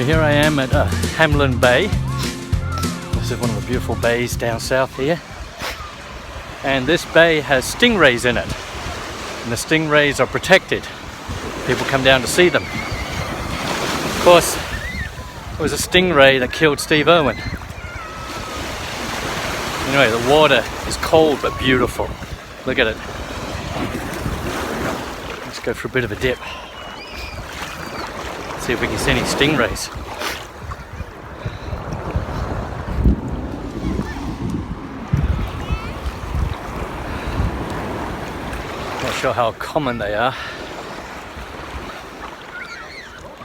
So here I am at Hamelin Bay. This is one of the beautiful bays down south here. And this bay has stingrays in it. And the stingrays are protected. People come down to see them. Of course, it was a stingray that killed Steve Irwin. Anyway, the water is cold but beautiful. Look at it. Let's go for a bit of a dip. See if we can see any stingrays. Not sure how common they are.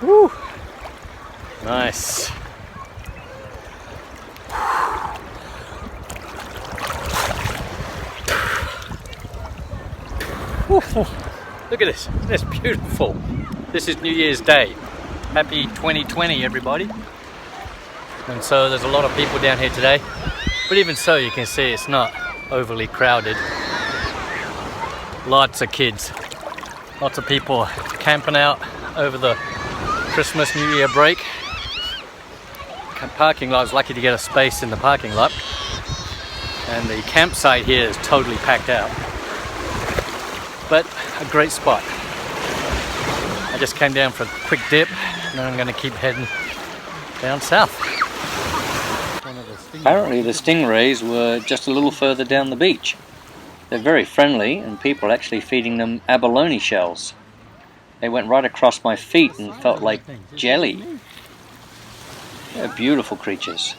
Woo! Nice. Woo! Look at this. That's beautiful. This is New Year's Day. Happy 2020, everybody. And so there's a lot of people down here today. But even so, you can see it's not overly crowded. Lots of kids. Lots of people camping out over the Christmas, New Year break. Parking lot, I was lucky to get a space in the parking lot. And the campsite here is totally packed out. But a great spot. I just came down for a quick dip. Now I'm going to keep heading down south. Apparently the stingrays were just a little further down the beach. They're very friendly and people are actually feeding them abalone shells. They went right across my feet and felt like jelly. They're beautiful creatures.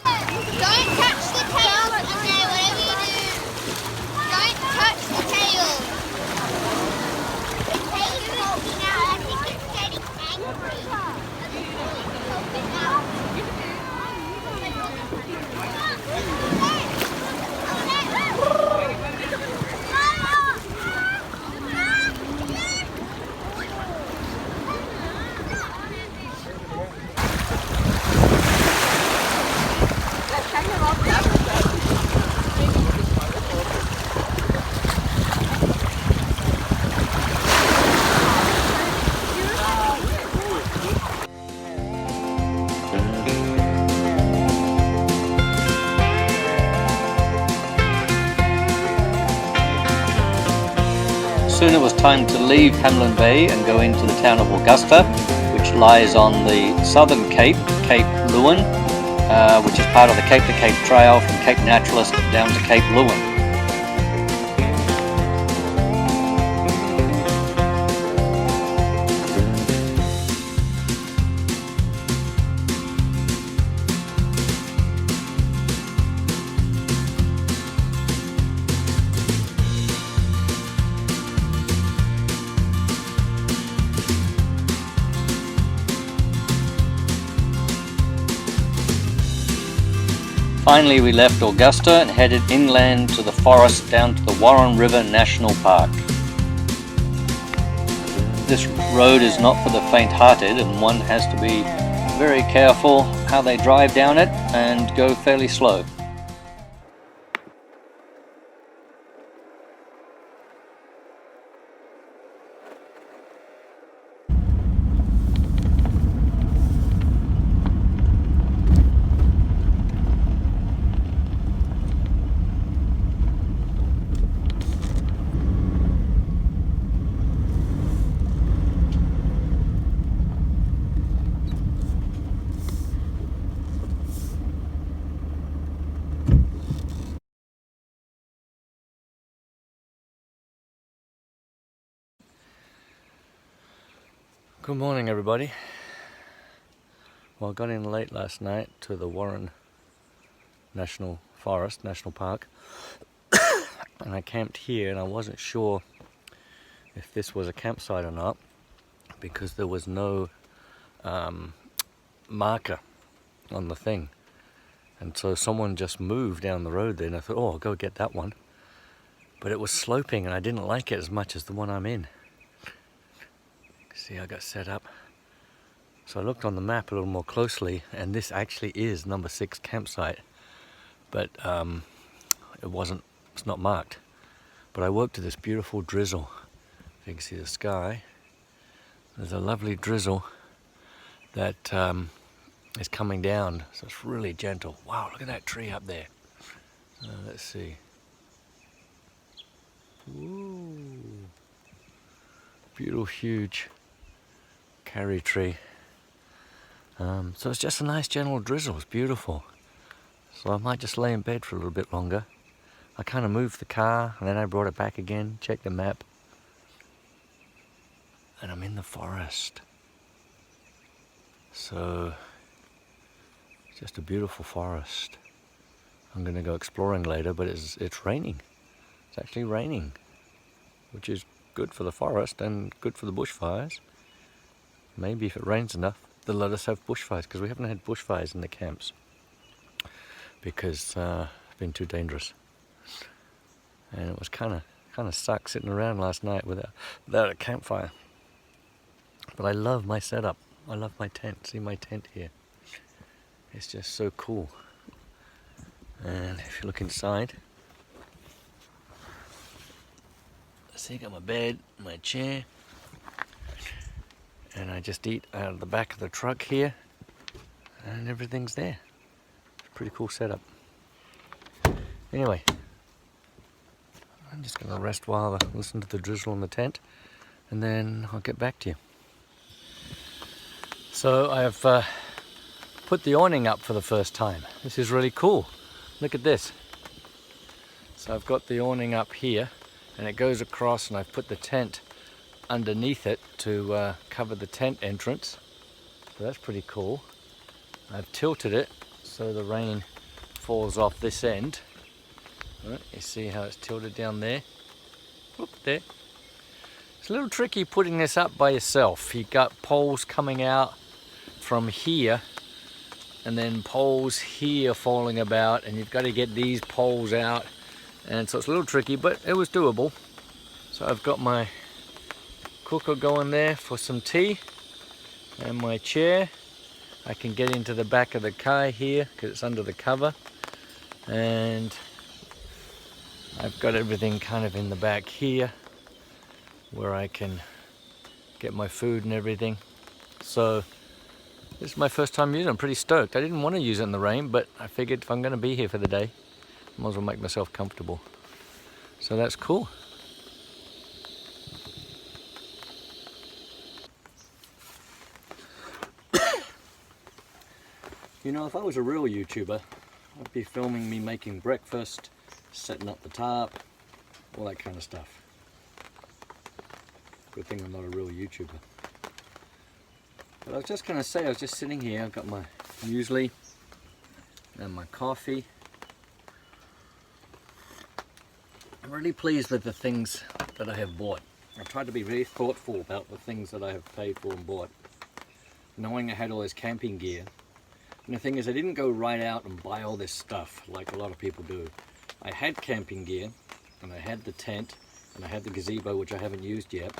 Don't touch the tail, okay, whatever you do. Don't touch the tail. The tail's poking out, I think it's getting angry. Soon it was time to leave Hamelin Bay and go into the town of Augusta, which lies on the southern Cape, Cape Leeuwin, which is part of the Cape to Cape Trail from Cape Naturalist down to Cape Leeuwin. Finally, we left Augusta and headed inland to the forest down to the Warren River National Park. This road is not for the faint-hearted and one has to be very careful how they drive down it and go fairly slow. Good morning, everybody. Well, I got in late last night to the Warren National Park, and I camped here, and I wasn't sure if this was a campsite or not because there was no marker on the thing, and so someone just moved down the road there, and I thought, oh, I'll go get that one, but it was sloping, and I didn't like it as much as the one I'm in. See, I got set up. So I looked on the map a little more closely, and this actually is number 6 campsite, but it's not marked. But I woke to this beautiful drizzle. If you can see the sky, there's a lovely drizzle that is coming down, so it's really gentle. Wow, look at that tree up there. Let's see. Ooh. Beautiful, huge carry tree. So it's just a nice gentle drizzle. It's beautiful. So I might just lay in bed for a little bit longer. I kind of moved the car and then I brought it back again, checked the map, and I'm in the forest. So it's just a beautiful forest. I'm going to go exploring later, but it's raining. It's actually raining, which is good for the forest and good for the bushfires. Maybe if it rains enough, they'll let us have bushfires, because we haven't had bushfires in the camps because it's been too dangerous. And it was kind of sucked sitting around last night without a campfire. But I love my setup. I love my tent. See my tent here? It's just so cool. And if you look inside, see, I got my bed, my chair, and I just eat out of the back of the truck here, and everything's there. It's a pretty cool setup. Anyway, I'm just going to rest while I listen to the drizzle in the tent, and then I'll get back to you. So I've put the awning up for the first time. This is really cool. Look at this. So I've got the awning up here, and it goes across, and I've put the tent underneath it to cover the tent entrance. So that's pretty cool. I've tilted it so the rain falls off this end. Right, you see how it's tilted down there? Whoop, there. It's a little tricky putting this up by yourself. You've got poles coming out from here, and then poles here falling about, and you've got to get these poles out, and so it's a little tricky, but it was doable. So I've got my cooker going there for some tea, and my chair. I can get into the back of the car here because it's under the cover, and I've got everything kind of in the back here where I can get my food and everything. So this is my first time using it. I'm pretty stoked. I didn't want to use it in the rain, but I figured if I'm going to be here for the day, I might as well make myself comfortable. So that's cool. You know, if I was a real YouTuber, I'd be filming me making breakfast, setting up the tarp, all that kind of stuff. Good thing I'm not a real YouTuber. But I was just going to say, I was just sitting here, I've got my muesli and my coffee. I'm really pleased with the things that I have bought. I've tried to be very thoughtful about the things that I have paid for and bought, knowing I had all this camping gear. And the thing is, I didn't go right out and buy all this stuff like a lot of people do. I had camping gear, and I had the tent, and I had the gazebo, which I haven't used yet.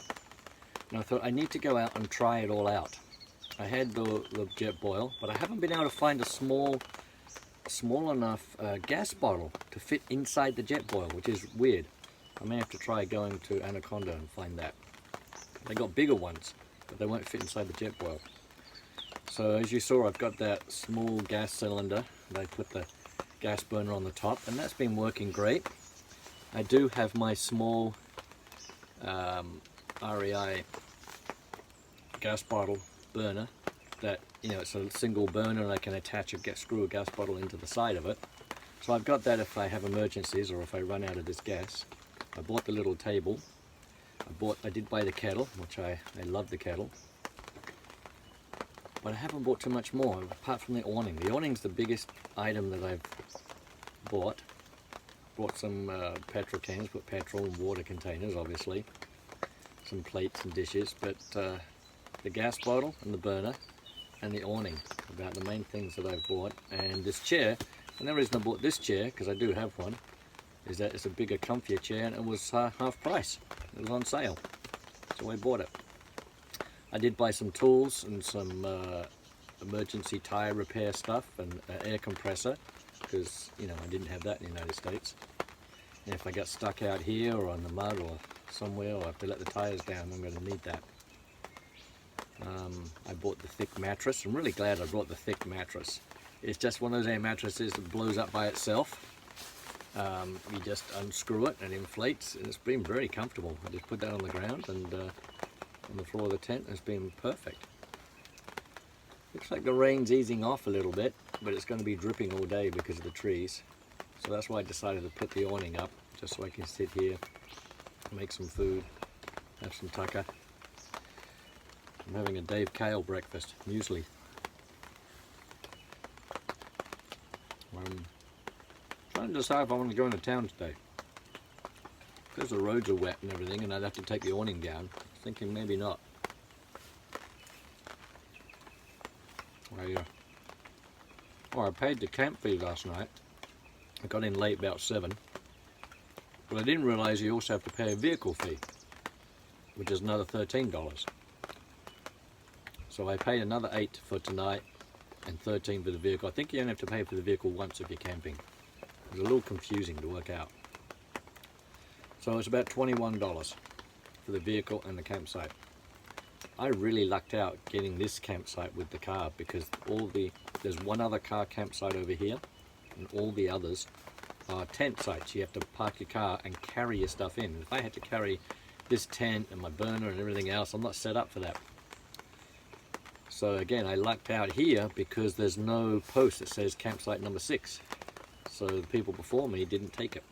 And I thought, I need to go out and try it all out. I had the jet boil, but I haven't been able to find a small enough gas bottle to fit inside the jet boil, which is weird. I may have to try going to Anaconda and find that. They got bigger ones, but they won't fit inside the jet boil. So as you saw, I've got that small gas cylinder, and I put the gas burner on the top, and that's been working great. I do have my small REI gas bottle burner that, you know, it's a single burner, and I can screw a gas bottle into the side of it. So I've got that if I have emergencies or if I run out of this gas. I bought the little table. I did buy the kettle, which I love the kettle. But I haven't bought too much more, apart from the awning. The awning's the biggest item that I've bought. Bought some petrol cans, put petrol and water containers, obviously. Some plates and dishes, but the gas bottle and the burner and the awning, about the main things that I've bought. And this chair, and the reason I bought this chair, because I do have one, is that it's a bigger, comfier chair, and it was half price. It was on sale, so I bought it. I did buy some tools and some emergency tire repair stuff and an air compressor, because, you know, I didn't have that in the United States. And if I get stuck out here or on the mud or somewhere, or I have to let the tires down, I'm going to need that. I bought the thick mattress. I'm really glad I brought the thick mattress. It's just one of those air mattresses that blows up by itself. You just unscrew it and it inflates, and it's been very comfortable. I just put that on the ground and on the floor of the tent, and it's been perfect. Looks like the rain's easing off a little bit, but it's going to be dripping all day because of the trees. So that's why I decided to put the awning up, just so I can sit here, make some food, have some tucker. I'm having a Dave Kale breakfast, muesli. Trying to decide if I want to go into town today. Because the roads are wet and everything, and I'd have to take the awning down. Thinking maybe not. I paid the camp fee last night. I got in late, about 7. But I didn't realise you also have to pay a vehicle fee, which is another $13. So I paid another 8 for tonight and 13 for the vehicle. I think you only have to pay for the vehicle once if you're camping. It was a little confusing to work out. So it's about $21 for the vehicle and the campsite. I really lucked out getting this campsite with the car, because there's one other car campsite over here, and all the others are tent sites. You have to park your car and carry your stuff in. If I had to carry this tent and my burner and everything else, I'm not set up for that. So again, I lucked out here because there's no post that says campsite number 6. So the people before me didn't take it.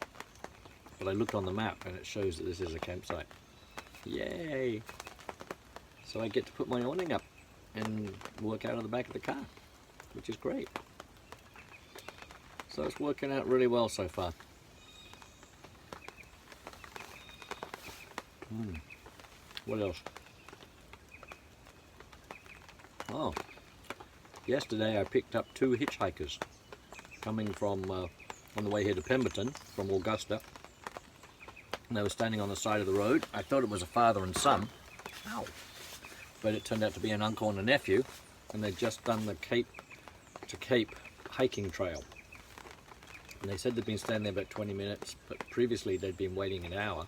But I looked on the map and it shows that this is a campsite. Yay! So I get to put my awning up and work out of the back of the car, which is great. So it's working out really well so far. What else? Oh, yesterday I picked up 2 hitchhikers coming from on the way here to Pemberton from Augusta. And they were standing on the side of the road. I thought it was a father and son. Ow. But it turned out to be an uncle and a nephew, and they'd just done the Cape to Cape hiking trail. And they said they'd been standing there about 20 minutes, but previously they'd been waiting an hour.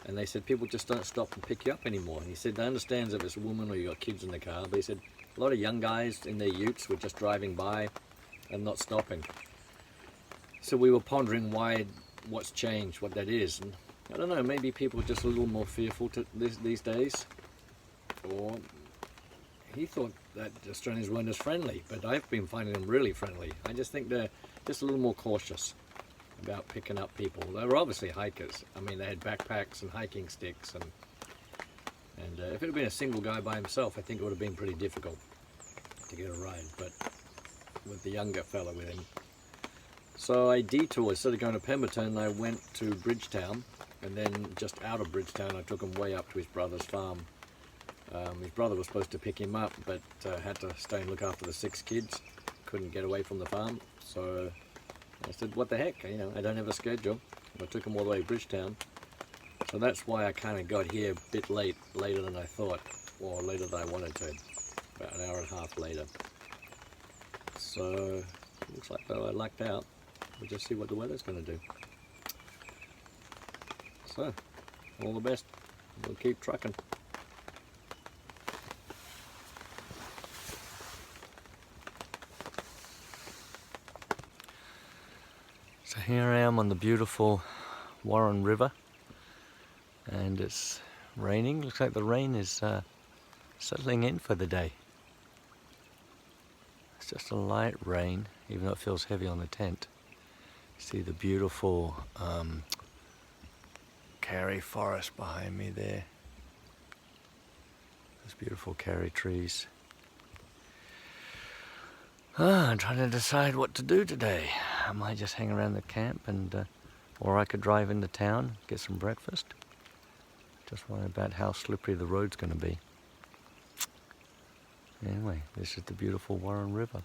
And they said people just don't stop and pick you up anymore. And he said they understands if it's a woman or you got kids in the car, but he said a lot of young guys in their utes were just driving by and not stopping. So we were pondering what's changed, what that is. And I don't know, maybe people are just a little more fearful these days. Or he thought that Australians weren't as friendly, but I've been finding them really friendly. I just think they're just a little more cautious about picking up people. They were obviously hikers. I mean, they had backpacks and hiking sticks, and if it had been a single guy by himself, I think it would have been pretty difficult to get a ride, but with the younger fella with him. So I detoured. Instead of going to Pemberton, I went to Bridgetown, and then just out of Bridgetown, I took him way up to his brother's farm. His brother was supposed to pick him up, but had to stay and look after the 6 kids. Couldn't get away from the farm, so I said, what the heck, you know, I don't have a schedule. I took him all the way to Bridgetown. So that's why I kind of got here a bit later than I thought, or later than I wanted to, about an hour and a half later. So, looks like though I lucked out. We'll just see what the weather's going to do. So, all the best. We'll keep trucking. So here I am on the beautiful Warren River, and it's raining. Looks like the rain is settling in for the day. It's just a light rain, even though it feels heavy on the tent. See the beautiful Karri forest behind me there. Those beautiful Karri trees. I'm trying to decide what to do today. I might just hang around the camp, or I could drive into town, get some breakfast. Just worry about how slippery the road's going to be. Anyway, this is the beautiful Warren River.